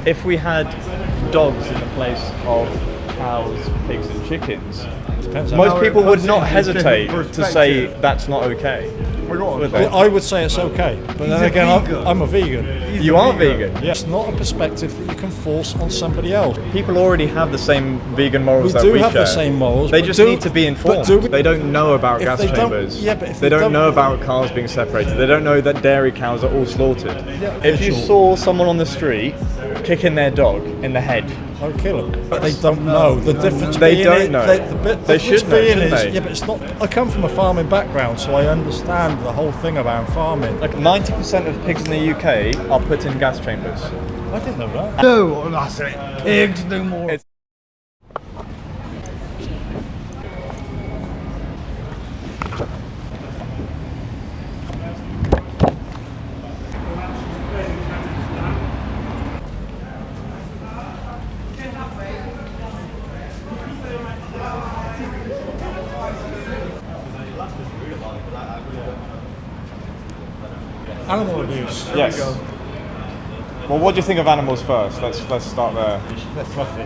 If we had dogs in the place of cows, pigs and chickens, most people would not hesitate to say that's not okay. Would they? I would say it's okay, but then again, I'm a vegan. You are vegan? Yeah. It's not a perspective that you can force on somebody else. People already have the same vegan morals We that we do have share. the same morals. They but just need to be informed. They don't know about If gas they don't- chambers. yeah, but if they they don't don't- know about cars being separated. They don't know that dairy cows are all slaughtered. Yeah, If you sure. saw someone on the street kicking their dog in the head, I would kill them. But they don't know the difference. They being don't it, know. The They difference should know, being shouldn't is, they? yeah, but it's not. I come from a farming background, so I understand the whole thing about farming. like 90% of pigs in the UK are put in gas chambers. I didn't know that. No, that's it. Pigs do more. It's- Animal abuse. Yes. Well, what do you think of animals first? Let's start there. They're fluffy.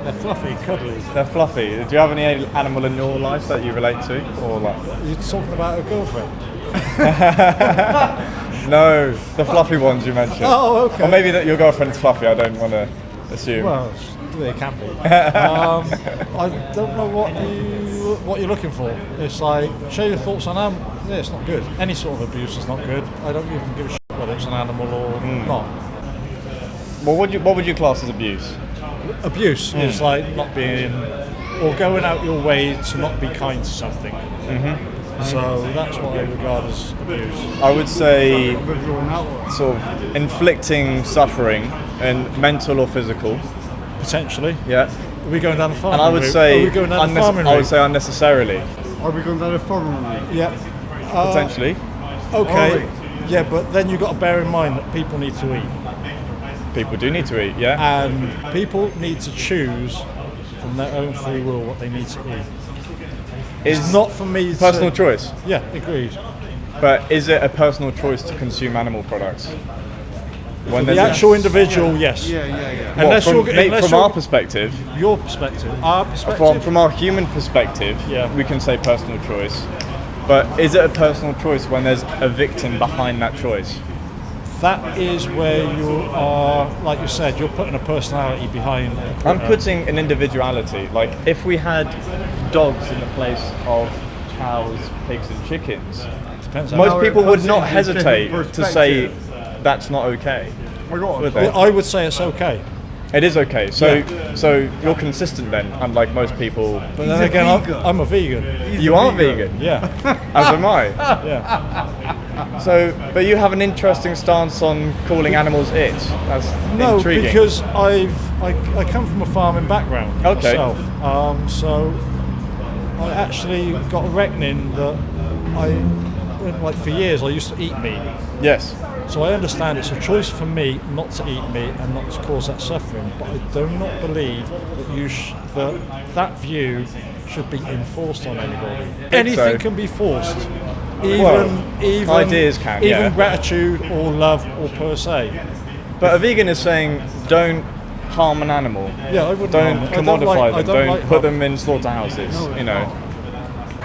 They're fluffy, cuddly. They're fluffy. Do you have any animal in your life that you relate to, or like? You're talking about a girlfriend. No, the fluffy ones you mentioned. Oh, okay. Or maybe that your girlfriend's fluffy. I don't want to assume. Well, they can be. I don't know what you're looking for. It's like, share your thoughts on animals. Yeah, it's not good. Any sort of abuse is not good. I don't even give a shit whether it's an animal or not. Well, what would you class as abuse? Abuse is like not being, or going out your way to not be kind to something. So that's what I regard as abuse. I would say sort of inflicting suffering, and mental or physical. Potentially. Yeah. Are we going down the farming And I would route? say Are we going down the farming I would route? say unnecessarily. Are we going down a farming route? Yeah. Potentially. Okay. Are Yeah, but then you've got to bear in mind that people need to eat. People do need to eat. Yeah. And people need to choose from their own free will what they need to eat. It's not for me to... Personal choice. Yeah, agreed. But is it a personal choice to consume animal products? For the actual individual, yes. Yeah. Unless from our perspective, your perspective, our perspective. from our human perspective, Yeah. we can say personal choice. But is it a personal choice when there's a victim behind that choice? That is where you are, like you said, you're putting a personality behind. I'm putting an individuality. Like if we had dogs in the place of cows, pigs and chickens, Depends on most how people it would puts not it in hesitate different to say perspective. that's not okay. Would they? I would say it's okay. It is okay. So you're consistent then, unlike most people. But then again, I'm a vegan. You are vegan, Yeah. as am I. Yeah. So, but you have an interesting stance on calling animals it. That's No, intriguing. because I come from a farming background Okay. myself. So I actually got a reckoning that like for years I used to eat meat. Yes. So I understand it's a choice for me not to eat meat and not to cause that suffering, but I do not believe that that view should be enforced on anybody. Anything can be forced, even ideas can, even yeah. gratitude or love or per se. But a vegan is saying don't harm an animal. Yeah, I wouldn't. Don't I don't commodify like- I them. don't Don't like put harm. them in slaughterhouses. You know.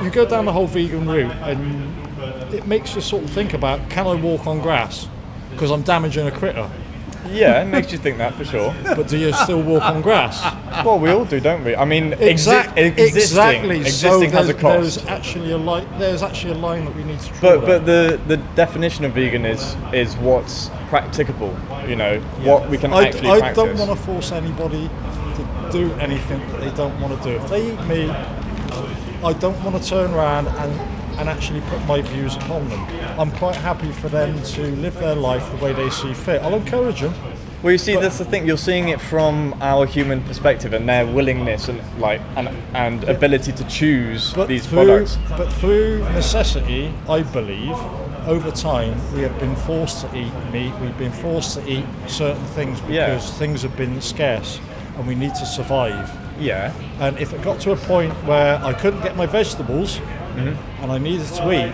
You go down the whole vegan route, and it makes you sort of think about: can I walk on grass? Because I'm damaging a critter. Yeah, it makes you think that for sure. But do you still walk on grass? Well, we all do, don't we? I mean, Exactly. existing has a cost. There's actually a line. There's actually a line that we need to draw. But the definition of vegan is what's practicable. You know, what we can actually I practice. don't want to force anybody to do anything that they don't want to do. If they eat meat, I don't want to turn around and actually put my views upon them. I'm quite happy for them to live their life the way they see fit. I'll encourage them. Well, you see, that's the thing. You're seeing it from our human perspective and their willingness and ability to choose these products. But through necessity, I believe, over time, we have been forced to eat meat. We've been forced to eat certain things because things have been scarce, and we need to survive. Yeah. And if it got to a point where I couldn't get my vegetables and I needed to eat,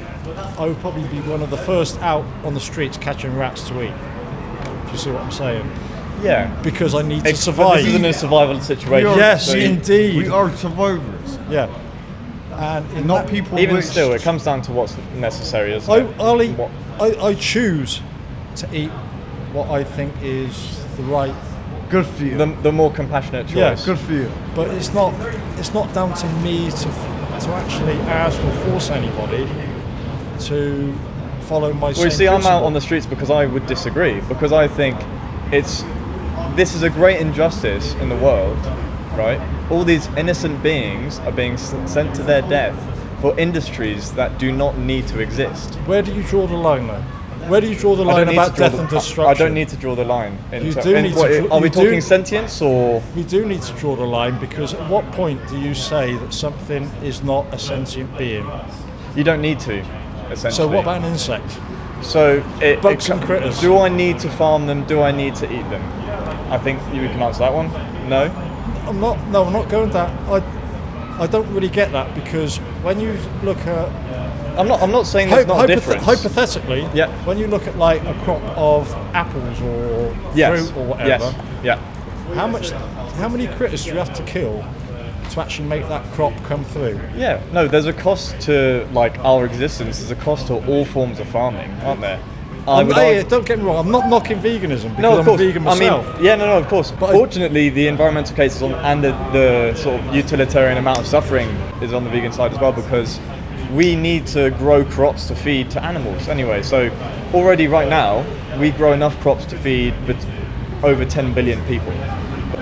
I would probably be one of the first out on the streets catching rats to eat. If you see what I'm saying. Yeah. because I need to But survive. this isn't a survival situation. Yes, so indeed. We are survivors. Yeah. And in Not that, people even which... still, it comes down to what's necessary, isn't I, it? I'll eat, What- I choose to eat what I think is the right. Good for you. the more compassionate choice. Yeah, Good for you. But it's not down to me to actually ask or force anybody to follow my. Well, you see, I'm out on the streets because I would disagree, because I think this is a great injustice in the world, right? All these innocent beings are being sent to their death for industries that do not need to exist. Where do you draw the line, though? Where do you draw the line about death and destruction? I don't need to draw the line. You do need to. Are we talking sentience or? We do need to draw the line, because at what point do you say that something is not a sentient being? You don't need to, essentially. So what about an insect? So Bugs and critters. Do I need to farm them? Do I need to eat them? I think you can answer that one. No. I'm not going that. I don't really get that, because when you look at I'm not saying there's not a difference. hypothetically, Yeah. when you look at like a crop of apples or Yes. fruit or whatever, Yes. Yeah. how many critters do you have to kill to actually make that crop come through? Yeah. No, there's a cost to like our existence. There's a cost to all forms of farming, aren't there? Don't get me wrong, I'm not knocking veganism, because No, of I'm course. a vegan myself. I mean, yeah, no, of course. But Fortunately, the environmental cases and the sort of utilitarian amount of suffering is on the vegan side as well, because we need to grow crops to feed to animals anyway. So already right now, we grow enough crops to feed over 10 billion people.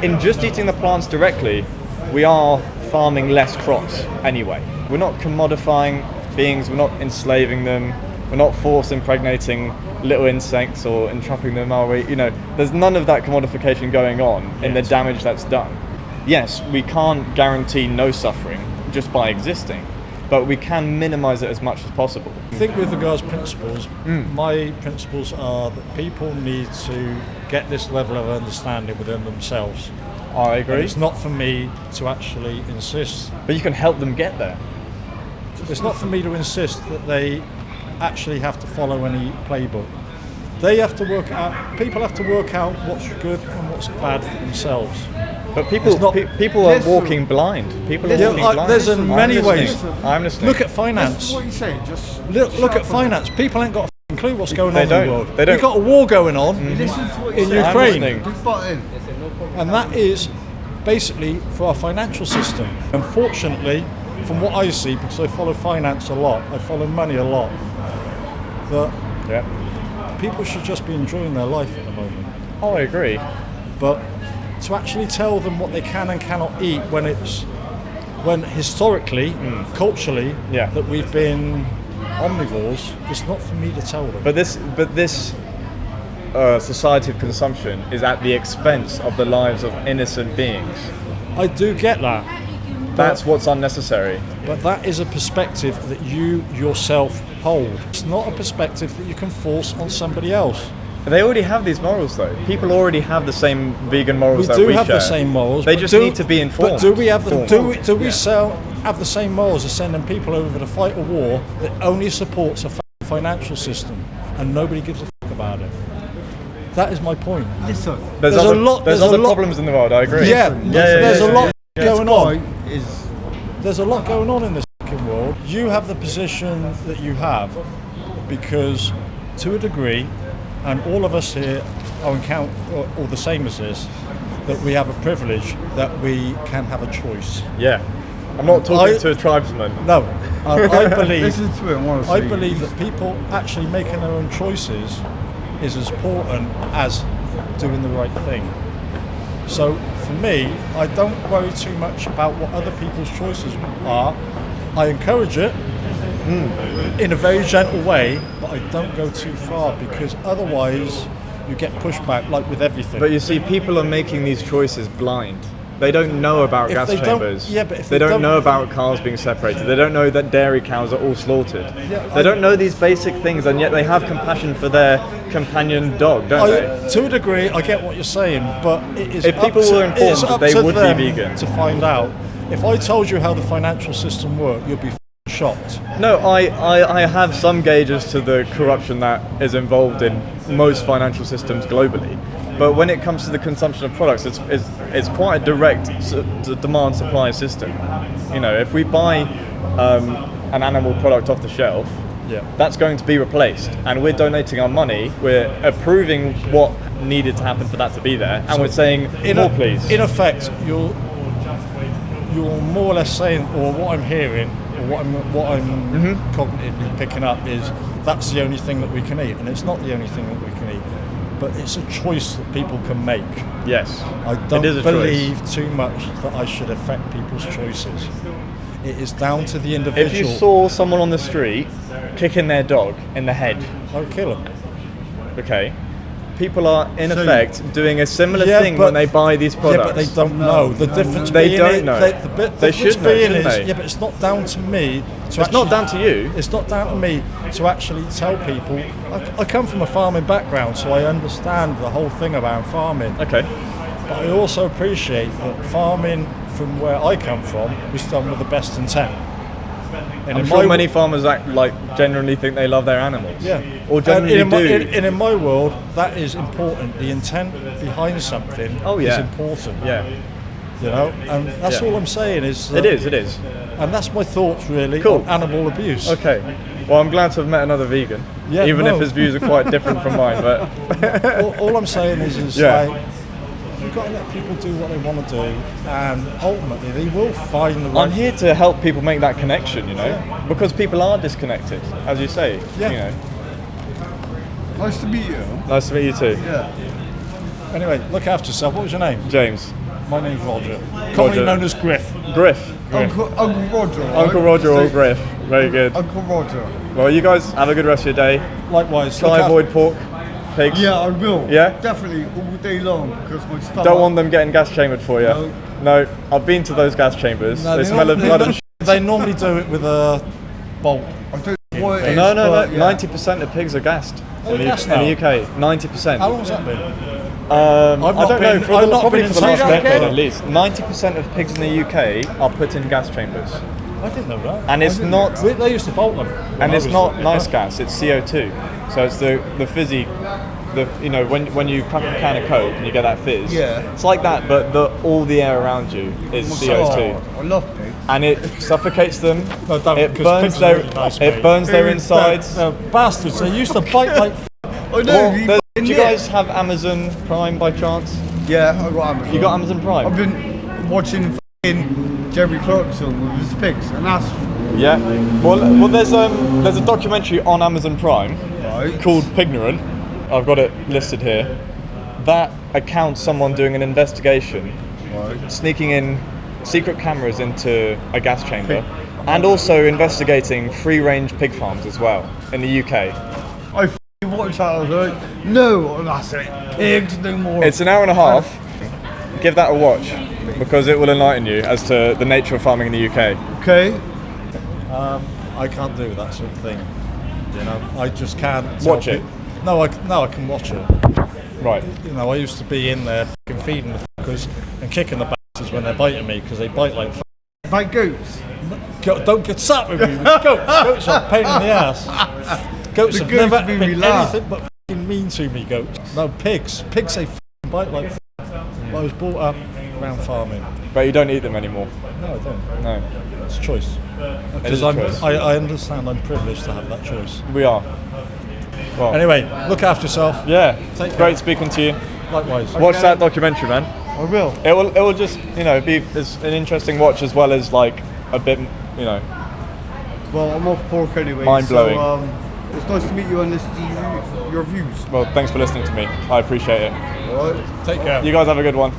In just eating the plants directly, we are farming less crops anyway. We're not commodifying beings, we're not enslaving them, we're not force impregnating little insects or entrapping them, are we? You know, there's none of that commodification going on in the damage that's done. Yes, we can't guarantee no suffering just by existing, but we can minimize it as much as possible. I think with regards to principles, my principles are that people need to get this level of understanding within themselves. I And agree. it's not for me to actually insist. But you can help them get there. It's not for me to insist that they actually have to follow any playbook. They have to work out. People have to work out what's good and what's bad for themselves. But people It's not- people are walking blind. People are Yeah, walking blind. there's in I'm many listening. ways. I'm listening. Look at That's finance. what you say. Just Look at finance. People ain't got a f***ing clue what's going They on in don't. the world. They don't. We've got a war going on, listen to what you in say. I'm Ukraine. listening. Just butt in. and that is basically for our financial system. Unfortunately, from what I see, because I follow finance a lot, I follow money a lot, that Yeah. people should just be enjoying their life at the moment. Oh, I agree. But to actually tell them what they can and cannot eat when historically, culturally, Yeah. that we've been omnivores, it's not for me to tell them. But this society of consumption is at the expense of the lives of innocent beings. I do get that. That's what's unnecessary. But that is a perspective that you yourself hold. It's not a perspective that you can force on somebody else. They already have these morals, though. People already have the same vegan morals We that do we have share. the same morals. They but just do- need to be informed. But do we have the, Informed. do we have the same morals as sending people over to fight a war that only supports a financial system and nobody gives a fuck about it? That is my point. Listen. There's There's a other, lot- there's there's a other lot- problems in the world. I agree. Yeah, there's a lot going on. Is There's a lot going on in this fucking world. You have the position that you have because, to a degree, and all of us here are all the same as this, that we have a privilege that we can have a choice. Yeah. I'm not talking to a tribesman. No, I believe. listen to it. And I believe that people actually making their own choices is as important as doing the right thing. So for me, I don't worry too much about what other people's choices are. I encourage it in a very gentle way, but I don't go too far because otherwise you get pushback like with everything. But you see, people are making these choices blind. They don't know about If gas they don't- chambers. yeah, but if they they don't don't- know about cows being separated. They don't know that dairy cows are all slaughtered. Yeah, they don't know these basic things, and yet they have compassion for their companion dog, don't they? To a degree, I get what you're saying, but it is If up people to, were informed, it's up they to would be them vegan. to find out. If I told you how the financial system worked, you'd be shocked. No, I have some gauges to the corruption that is involved in most financial systems globally. But when it comes to the consumption of products, it's quite a direct demand supply system. You know, if we buy an animal product off the shelf, that's going to be replaced, and we're donating our money. We're approving what needed to happen for that to be there, and so we're saying more, please. In effect, you're more or less saying, or what I'm hearing, or what I'm cognitively picking up is that's the only thing that we can eat, and it's not the only thing that we can eat, but it's a choice that people can make. Yes, I don't it is a believe choice. too much that I should affect people's choices. It is down to the individual. If you saw someone on the street kicking their dog in the head, I would kill them. Okay. People are in effect doing a similar thing when they buy these products. Yeah, but they don't know the difference. They don't know. They should know, shouldn't they? Yeah, but it's not down to me. It's not down to you. It's not down to me to actually tell people. I come from a farming background, so I understand the whole thing around farming. Okay. But I also appreciate that farming, from where I come from, was done with the best intent. And I'm sure many farmers generally think they love their animals. Yeah. Or generally do. And in my world, that is important. The intent behind something is important. Yeah. You know, and that's all I'm saying is. It is. And that's my thoughts really Cool. on animal abuse. Okay. Well, I'm glad to have met another vegan. Yeah, even if his views are quite different from mine. But all I'm saying is like, you've got to let people do what they want to do, and ultimately they will find the right. I'm here to help people make that connection, you know, because people are disconnected, as you say. Yeah. You know. Nice to meet you. Nice to meet you too. Yeah. Anyway, look after yourself. What was your name? James. My name's Roger. Commonly known as Griff. Griff. Uncle Roger. Right? Uncle Roger or Griff. Very good. Uncle Roger. Well, you guys have a good rest of your day. Likewise. Try avoid pork, pigs. Yeah, I will. Yeah? Definitely all day long because my stomach. Don't want them getting gas chambered for you. No, I've been to those gas chambers. No, they smell of blood and shit. They normally do it with a bolt. I don't know what it is. No. but, yeah. 90% of pigs are gassed in the UK. 90%. How long's that been? I don't know. Probably for the last inside. decade at least. 90% of pigs in the UK are put in gas chambers, I didn't know that. and it's not. They used to bolt them. And it's not nice gas. It's CO2. So it's the fizzy. When you crack a can of Coke and you get that fizz. Yeah. It's like that, but all the air around you is CO2. I love pigs. And it suffocates them. No, don't, it because burns pigs are their really nice, it mate. burns their insides. Bastards. They used to bite like. I know. Do you guys have Amazon Prime by chance? Yeah, I got Amazon. You got Amazon Prime? I've been watching Jeremy Clarkson with his pigs, and that's Yeah. Well, there's a documentary on Amazon Prime right. called Pignorant. I've got it listed here. That accounts someone doing an investigation, Right. sneaking in secret cameras into a gas chamber, and also investigating free-range pig farms as well in the UK. I f***ing watched that. I was like, no, that's it. Pigs, no more. It's an hour and a half. Give that a watch because it will enlighten you as to the nature of farming in the UK. Okay. I can't do that sort of thing. You know, I just can't. Watch it. No, I can watch it. Right. You know, I used to be in there fucking feeding the fuckers and kicking the bastards when they're biting me because they bite like. Like goats. Don't get sat with me. Goats are a pain in the ass. Goats The have goats never made been me laugh. anything but fucking mean to me. Goats. No, pigs. Pigs they fucking bite like. I was brought up around farming. But you don't eat them anymore. No, I don't. No. It's a choice. is Because a choice. I understand I'm privileged to have that choice. We are. Well, Anyway, look after yourself. yeah. Take care. Great speaking to you. Likewise. Watch that documentary, man. I will. It will just be an interesting watch as well as like a bit Well, I'm off pork anyway. Mind-blowing. So, it's nice to meet you and listen to your views. Well, thanks for listening to me. I appreciate it. All right. Take care. You guys have a good one.